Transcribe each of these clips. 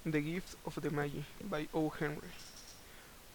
The Gift of the Magi by O. Henry.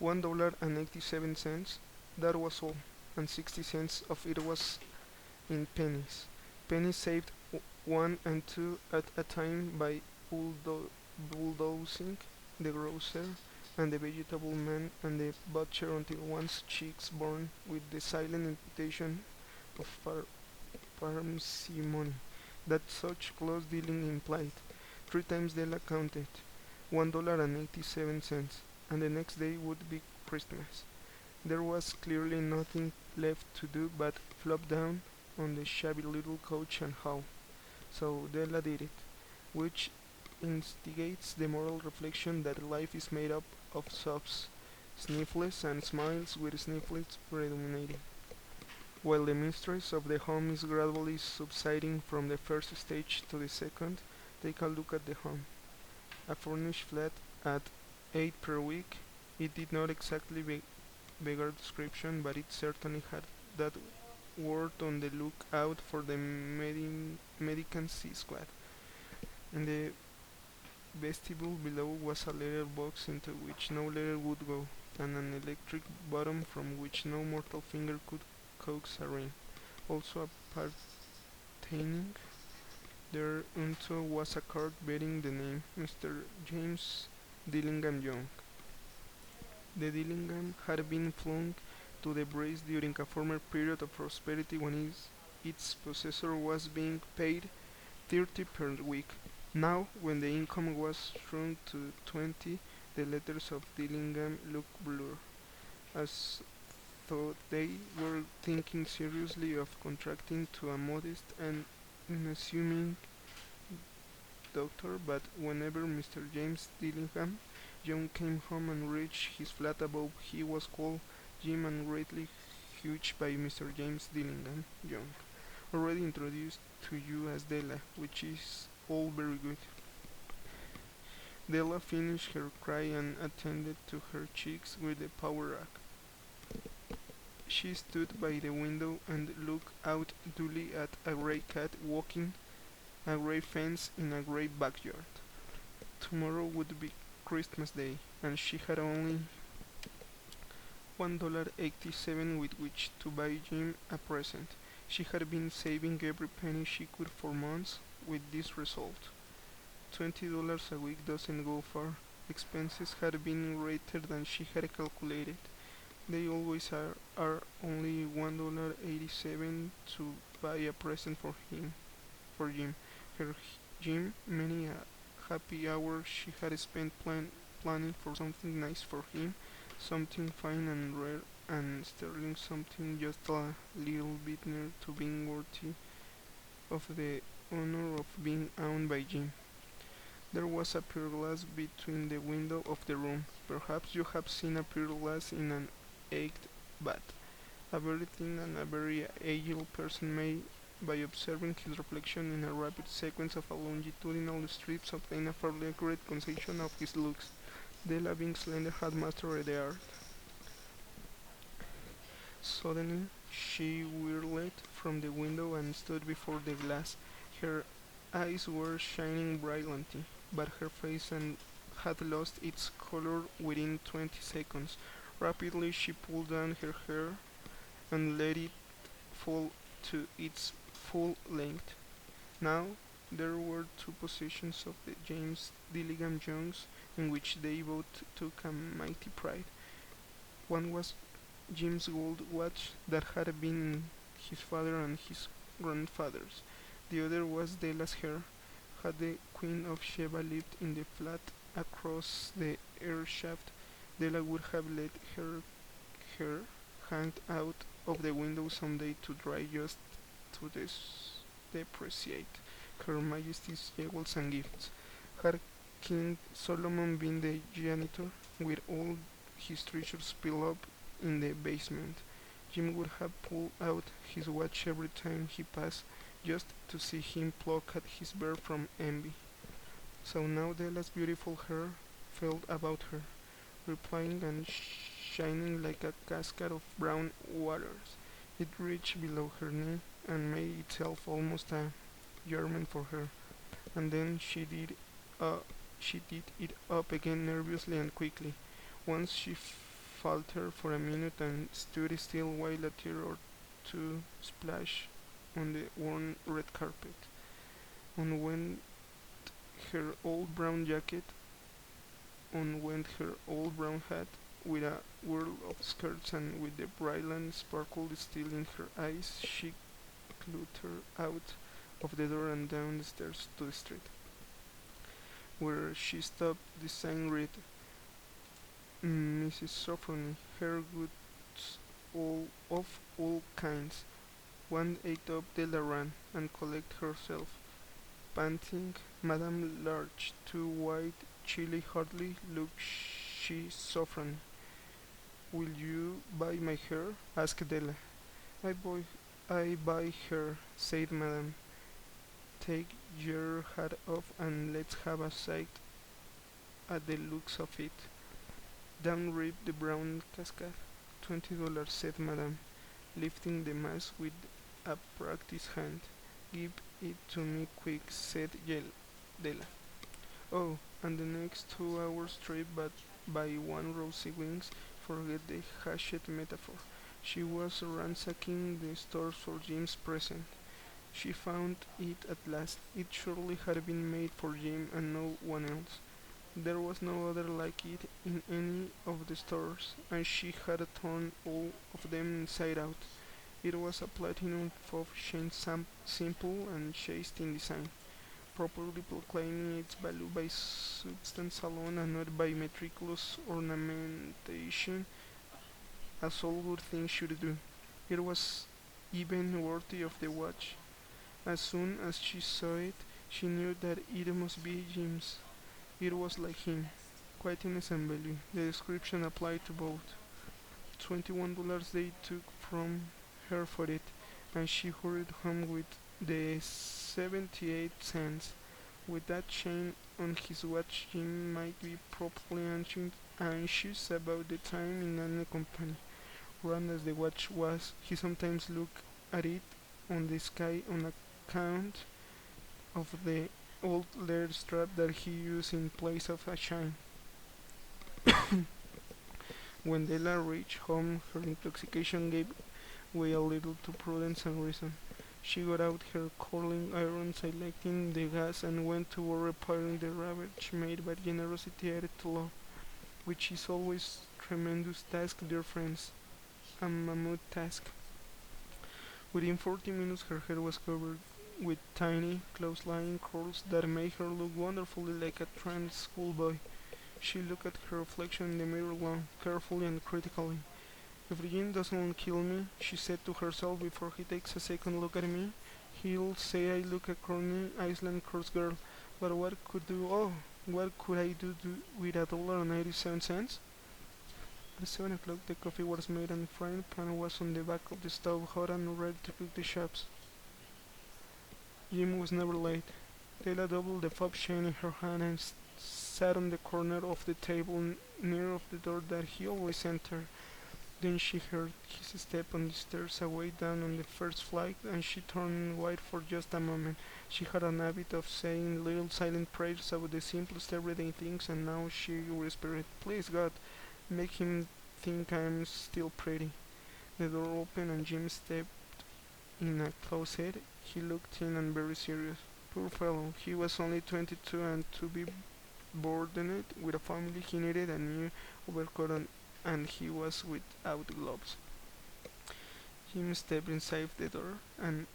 $1.87, that was all, and 60 cents of it was in pennies. Pennies saved one and two at a time by bulldozing the grocer and the vegetable man and the butcher until one's cheeks burned with the silent invitation of parsimony that such close dealing implied. 3 times Della counted $1.87, and the next day would be Christmas. There was clearly nothing left to do but flop down on the shabby little couch and howl. So Della did it, which instigates the moral reflection that life is made up of sobs, sniffles, and smiles, with sniffles predominating. While the mistress of the home is gradually subsiding from the first stage to the second, take a look at the home. A furnished flat at 8 per week. It did not exactly beggar description, but it certainly had that word on the lookout for the medicancy squad. In the vestibule below was a letter box into which no letter would go, and an electric bottom from which no mortal finger could coax a ring. Also appertaining thereunto was a card bearing the name Mr. James Dillingham Young. The Dillingham had been flung to the brace during a former period of prosperity when its possessor was being paid 30 per week. Now, when the income was shrunk to 20, the letters of Dillingham looked blurred, as though they were thinking seriously of contracting to a modest and unassuming doctor. But whenever Mr. James Dillingham Young came home and reached his flat above, he was called Jim and greatly huge by Mr. James Dillingham Young, already introduced to you as Della, which is all very good. Della finished her cry and attended to her cheeks with the power rack. She stood by the window and looked out dully at a grey cat walking a grey fence in a grey backyard. Tomorrow would be Christmas Day, and she had only $1.87 with which to buy Jim a present. She had been saving every penny she could for months, with this result. $20 a week doesn't go far. Expenses had been greater than she had calculated. They always are only $1.87 to buy a present for Jim. Her Jim, many a happy hour she had spent planning for something nice for him, something fine and rare and sterling, something just a little bit near to being worthy of the honor of being owned by Jim. There was a pier glass between the window of the room. Perhaps you have seen a pier glass in an egged bath. A very thin and a very agile person may, by observing his reflection in a rapid sequence of longitudinal strips, obtain a fairly accurate conception of his looks. Della, being slender, had mastered the art. Suddenly she whirled from the window and stood before the glass. Her eyes were shining brilliantly, but her face had lost its color within 20 seconds. Rapidly she pulled down her hair and let it fall to its full length. Now there were two positions of the James Dillingham Jones in which they both took a mighty pride. One was Jim's gold watch that had been his father and his grandfather's. The other was Della's hair. Had the Queen of Sheba lived in the flat across the air shaft, Della would have let her hair hang out of the window some day to dry, just to depreciate Her Majesty's jewels and gifts. Had King Solomon been the janitor, with all his treasures piled up in the basement, Jim would have pulled out his watch every time he passed, just to see him pluck at his beard from envy. So now Della's beautiful hair fell about her, rippling and shining like a cascade of brown waters. It reached below her knee and made itself almost a garment for her. And then she did a She did it up again nervously and quickly. Once she faltered for a minute and stood still while a tear or two splashed on the worn red carpet. On went her old brown jacket, on went her old brown hat, with a whirl of skirts and with the brilliant sparkle still in her eyes, she cluttered out of the door and down the stairs to the street, where she stopped. The sign read, Mrs. Sophronie, hair goods of all kinds. 1/8 of Della ran and collected herself, panting. Madame Large, too white, chilly, hardly looked she Sophronie. Will you buy my hair? Asked Della. I buy hair, said Madame. Take your hat off and let's have a sight at the looks of it. Down ripped the brown cascade. $20, said Madame, lifting the mask with a practiced hand. Give it to me quick, said Della. Oh, and the next 2 hours trip but by one rosy wings, forget the hashed metaphor. She was ransacking the stores for Jim's present. She found it at last. It surely had been made for Jim and no one else. There was no other like it in any of the stores, and she had torn all of them inside out. It was a platinum fauve chain simple and chaste in design, properly proclaiming its value by substance alone and not by meticulous ornamentation, as all good things should do. It was even worthy of the watch. As soon as she saw it, she knew that it must be Jim's. It was like him, quietness and value. The description applied to both. $21 they took from her for it, and she hurried home with the 78 cents. With that chain on his watch, Jim might be properly anxious about the time in any company. Round as the watch was, he sometimes looked at it on the sky on account of the old leather strap that he used in place of a chain. When Della reached home, her intoxication gave way a little to prudence and reason. She got out her curling iron, selecting the gas, and went to work repairing the ravage made by generosity added to love, which is always tremendous task, dear friends, a mammoth task. Within 40 minutes her hair was covered with tiny, close-lying curls that made her look wonderfully like a trained schoolboy. She looked at her reflection in the mirror long, carefully and critically. If Jim doesn't kill me, she said to herself before he takes a second look at me, he'll say I look a corny Iceland curse girl. But what could I do with $1.97? At 7 o'clock the coffee was made and the frying pan was on the back of the stove hot and ready to cook the chops. Jim was never late. Della doubled the fob chain in her hand and sat on the corner of the table near of the door that he always entered. Then she heard his step on the stairs away down on the first flight, and she turned white for just a moment. She had an habit of saying little silent prayers about the simplest everyday things, and now she whispered, "Please God, make him think I'm still pretty." The door opened and Jim stepped in a closet. He looked in and very serious. Poor fellow, he was only 22, and to be burdened with a family he needed a new overcoat and he was without gloves. Jim stepped inside the door, and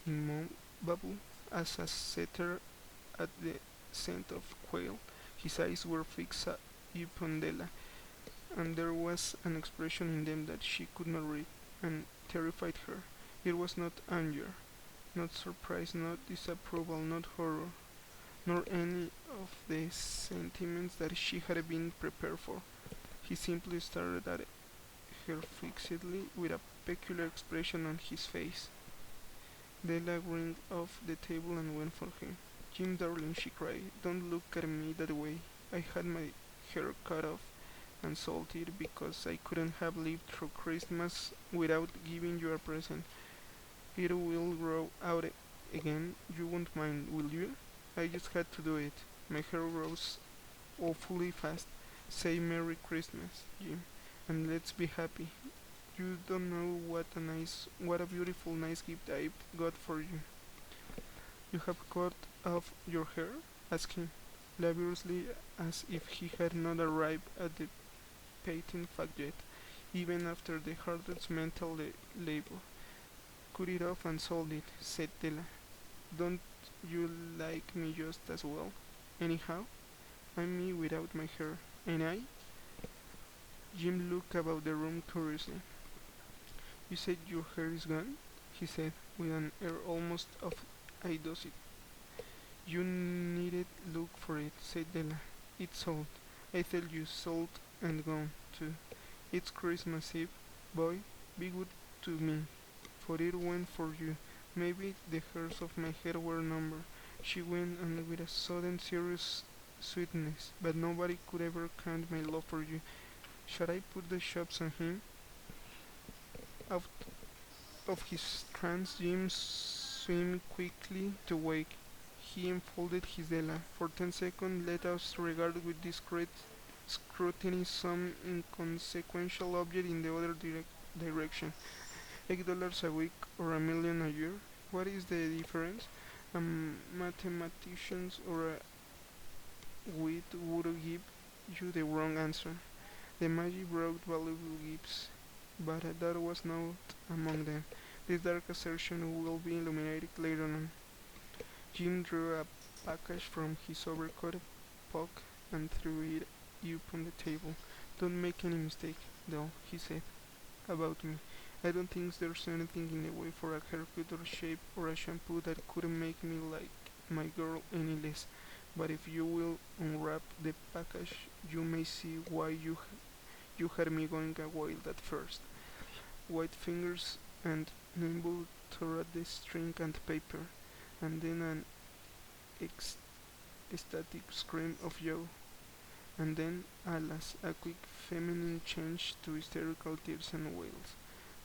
immovable as a setter at the scent of quail, his eyes were fixed upon Della, and there was an expression in them that she could not read, and terrified her. It was not anger, not surprise, not disapproval, not horror, nor any of the sentiments that she had been prepared for. He simply stared at her fixedly with a peculiar expression on his face. Della ran off the table and went for him. "Jim, darling," she cried, "don't look at me that way. I had my hair cut off and salted because I couldn't have lived through Christmas without giving you a present. It will grow out again. You won't mind, will you? I just had to do it." My hair grows awfully fast. Say Merry Christmas, Jim, and let's be happy. You don't know what a beautiful, nice gift I got for you. You have cut off your hair? Asked him, laboriously, as if he had not arrived at the patent fact yet, even after the hardest mental labor. Cut it off and sold it, said Della. Don't you like me just as well? Anyhow, I'm me without my hair, and I? Jim looked about the room curiously. You said your hair is gone? He said, with an air almost of idiocy. You needn't look for it, said Della. It's sold. I tell you, sold and gone, too. It's Christmas Eve. Boy, be good to me, for it went for you. Maybe the hairs of my head were numbered. She went on with a sudden serious sweetness, but nobody could ever count my love for you. Shall I put the shops on him? Out of his trance, Jim swam quickly to wake. He enfolded his Della. For 10 seconds, let us regard with discreet scrutiny some inconsequential object in the other direction. $8 a week or a million a year? What is the difference? A mathematician or a wit would give you the wrong answer. The magi brought valuable gifts, but that was not among them. This dark assertion will be illuminated later on. Jim drew a package from his overcoat pocket and threw it upon the table. Don't make any mistake, though, he said, about me. I don't think there's anything in the way for a haircut or shape or a shampoo that could make me like my girl any less. But if you will unwrap the package, you may see why you had me going wild at first. White fingers and nimble tore at the string and paper, and then an ecstatic scream of joy, and then, alas, a quick feminine change to hysterical tears and wails,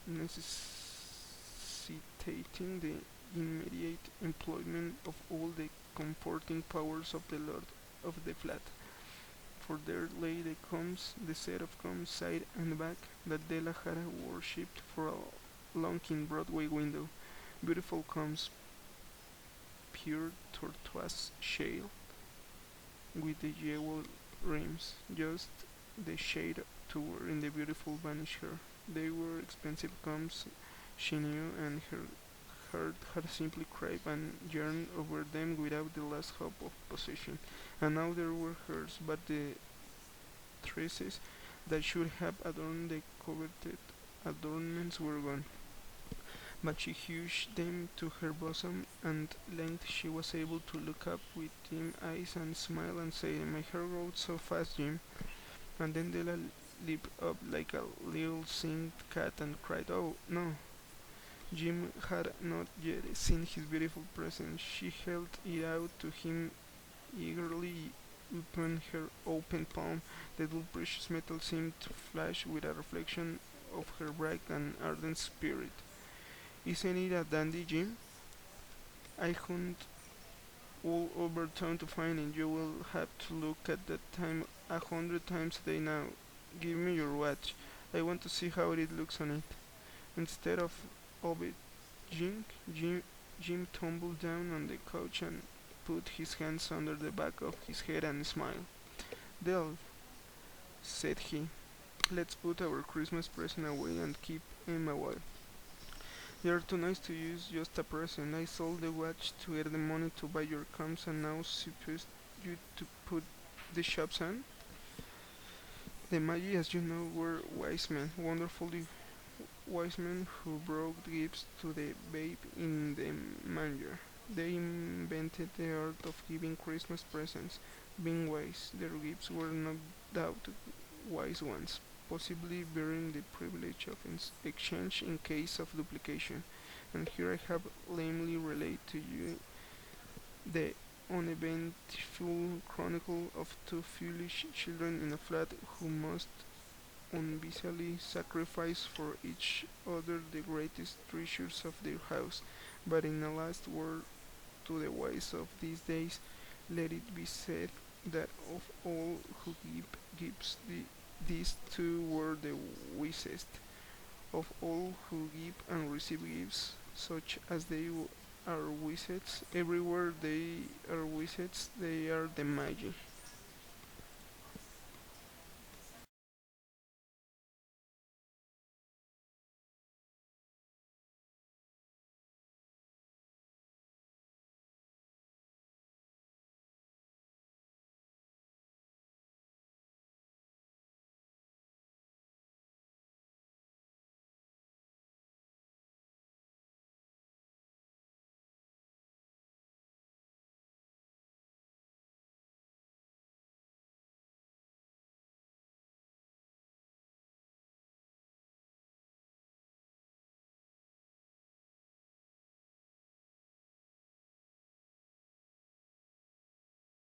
necessitating the immediate employment of all the comforting powers of the lord of the flat. For there lay the combs, the set of combs side and back that Della had worshipped for a long in Broadway window. Beautiful combs, pure tortoise shale, with the jewel rims, just the shade to wear in the beautiful vanished hair. They were expensive combs, she knew, and her heart had simply craved and yearned over them without the last hope of possession. And now there were hers, but the tresses that should have adorned the coveted adornments were gone. But she hushed them to her bosom, and at length she was able to look up with dim eyes and smile and say, My hair grows so fast, Jim. And then Della leaped up like a little singed cat and cried, Oh, no. Jim had not yet seen his beautiful present. She held it out to him eagerly upon her open palm. The dull precious metal seemed to flash with a reflection of her bright and ardent spirit. Isn't it a dandy, Jim? I hunt all over town to find it. You will have to look at that time 100 times a day now. Give me your watch. I want to see how it looks on it. Instead of it, Jim tumbled down on the couch and put his hands under the back of his head and smiled. Del, said he, let's put our Christmas present away and keep him a while. You're too nice to use just a present. I sold the watch to get the money to buy your combs and now suppose you to put the shops on? The Magi, as you know, were wise men, wonderfully wise men who brought gifts to the babe in the manger. They invented the art of giving Christmas presents. Being wise, their gifts were no doubt wise ones, possibly bearing the privilege of exchange in case of duplication. And here I have lamely related to you the uneventful chronicle of two foolish children in a flat who must unwisely sacrifice for each other the greatest treasures of their house. But in a last word to the wise of these days, Let it be said that of all who give gifts, these two were the wisest. Of all who give and receive gifts, such as they are wizards, everywhere they are wizards, they are the magi.